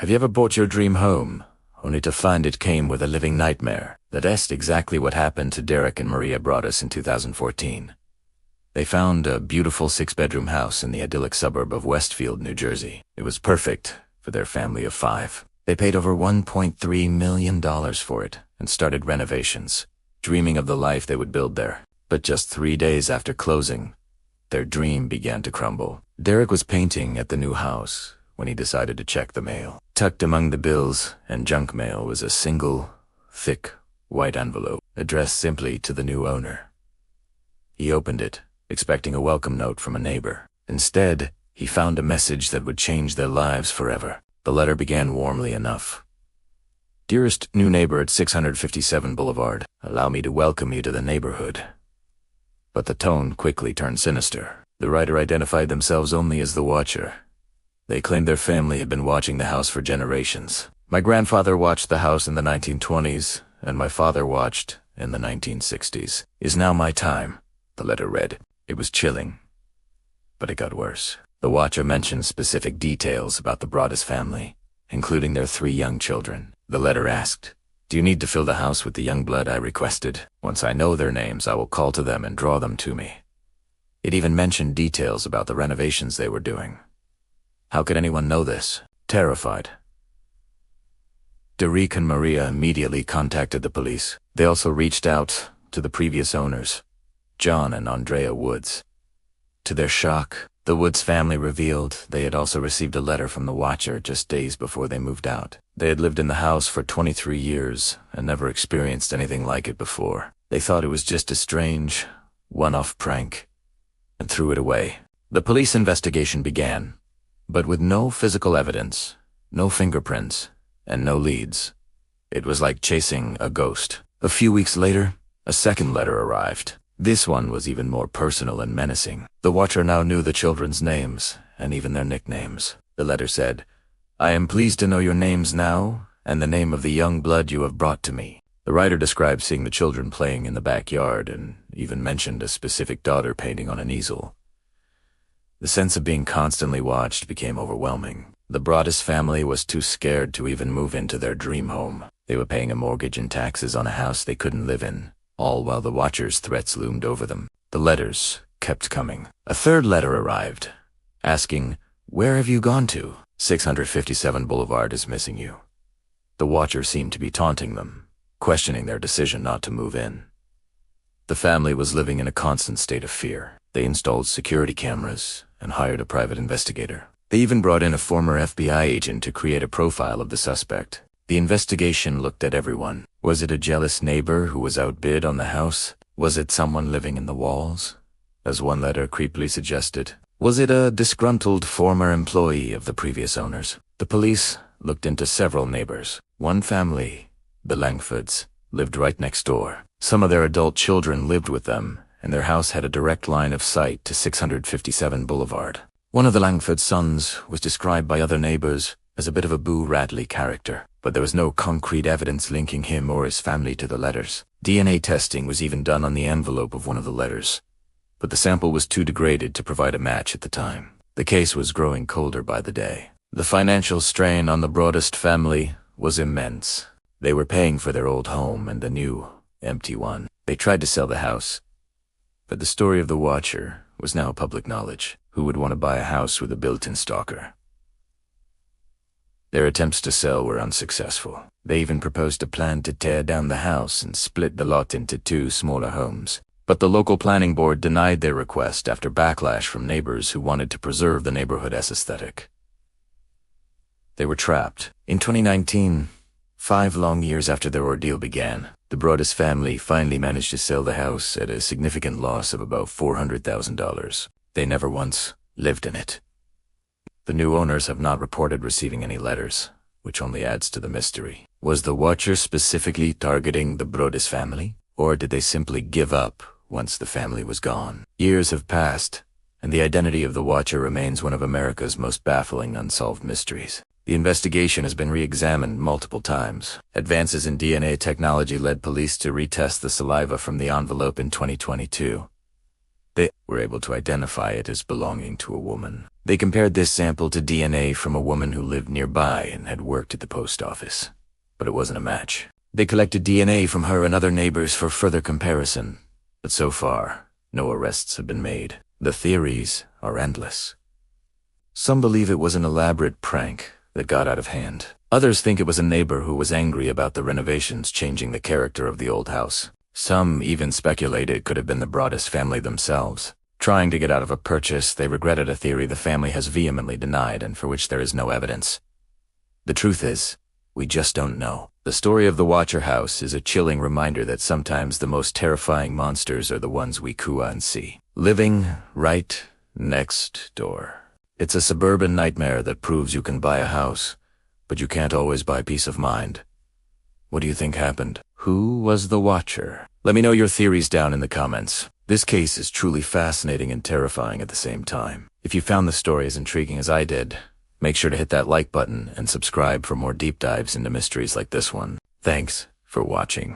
Have you ever bought your dream home, only to find it came with a living nightmare? That's exactly what happened to Derek and Maria Broaddus in 2014. They found a beautiful 6-bedroom house in the idyllic suburb of Westfield, New Jersey. It was perfect for their family of 5. They paid over $1.3 million for it and started renovations, dreaming of the life they would build there. But just 3 days after closing, their dream began to crumble. Derek was painting at the new house when he decided to check the mail. Tucked among the bills and junk mail was a single, thick, white envelope addressed simply to the new owner. He opened it, expecting a welcome note from a neighbor. Instead, he found a message that would change their lives forever. The letter began warmly enough. "Dearest new neighbor at 657 Boulevard, allow me to welcome you to the neighborhood." But the tone quickly turned sinister. The writer identified themselves only as the watcher. They claimed their family had been watching the house for generations. "My grandfather watched the house in the 1920s, and my father watched in the 1960s. Is now my time," the letter read. It was chilling, but it got worse. The watcher mentioned specific details about the Broaddus family, including their 3 young children. The letter asked, "Do you need to fill the house with the young blood I requested? Once I know their names, I will call to them and draw them to me." It even mentioned details about the renovations they were doing. How could anyone know this? Terrified, Derek and Maria immediately contacted the police. They also reached out to the previous owners, John and Andrea Woods. To their shock, the Woods family revealed they had also received a letter from the watcher just days before they moved out. They had lived in the house for 23 years and never experienced anything like it before. They thought it was just a strange, one-off prank and threw it away. The police investigation began, but with no physical evidence, no fingerprints, and no leads. It was like chasing a ghost. A few weeks later, a second letter arrived. This one was even more personal and menacing. The watcher now knew the children's names, and even their nicknames. The letter said, "I am pleased to know your names now, and the name of the young blood you have brought to me." The writer described seeing the children playing in the backyard, and even mentioned a specific daughter painting on an easel. The sense of being constantly watched became overwhelming. The Broaddus family was too scared to even move into their dream home. They were paying a mortgage and taxes on a house they couldn't live in, all while the watcher's threats loomed over them. The letters kept coming. A third letter arrived, asking, "Where have you gone to? 657 Boulevard is missing you." The watcher seemed to be taunting them, questioning their decision not to move in. The family was living in a constant state of fear. They installed security cameras and hired a private investigator. They even brought in a former FBI agent to create a profile of the suspect. The investigation looked at everyone. Was it a jealous neighbor who was outbid on the house? Was it someone living in the walls, as one letter creepily suggested? Was it a disgruntled former employee of the previous owners? The police looked into several neighbors. One family, the Langfords, lived right next door. Some of their adult children lived with them, and their house had a direct line of sight to 657 Boulevard. One of the Langford sons was described by other neighbors as a bit of a Boo Radley character, but there was no concrete evidence linking him or his family to the letters. DNA testing was even done on the envelope of one of the letters, but the sample was too degraded to provide a match at the time. The case was growing colder by the day. The financial strain on the Broaddus family was immense. They were paying for their old home and the new, empty one. They tried to sell the house, but the story of the watcher was now public knowledge. Who would want to buy a house with a built-in stalker? Their attempts to sell were unsuccessful. They even proposed a plan to tear down the house and split the lot into 2 smaller homes. But the local planning board denied their request after backlash from neighbors who wanted to preserve the neighborhood's aesthetic. They were trapped. In 2019, 5 long years after their ordeal began, the Broaddus family finally managed to sell the house at a significant loss of about $400,000. They never once lived in it. The new owners have not reported receiving any letters, which only adds to the mystery. Was the watcher specifically targeting the Broaddus family, or did they simply give up once the family was gone? Years have passed, and the identity of the watcher remains one of America's most baffling unsolved mysteries. The investigation has been re-examined multiple times. Advances in DNA technology led police to retest the saliva from the envelope in 2022. They were able to identify it as belonging to a woman. They compared this sample to DNA from a woman who lived nearby and had worked at the post office. But it wasn't a match. They collected DNA from her and other neighbors for further comparison. But so far, no arrests have been made. The theories are endless. Some believe it was an elaborate prank that got out of hand. Others think it was a neighbor who was angry about the renovations changing the character of the old house. Some even speculate it could have been the Broaddus family themselves. Trying to get out of a purchase, they regretted a theory the family has vehemently denied and for which there is no evidence. The truth is, we just don't know. The story of the Watcher House is a chilling reminder that sometimes the most terrifying monsters are the ones we coo and see, living right next door. It's a suburban nightmare that proves you can buy a house, but you can't always buy peace of mind. What do you think happened? Who was the Watcher? Let me know your theories down in the comments. This case is truly fascinating and terrifying at the same time. If you found the story as intriguing as I did, make sure to hit that like button and subscribe for more deep dives into mysteries like this one. Thanks for watching.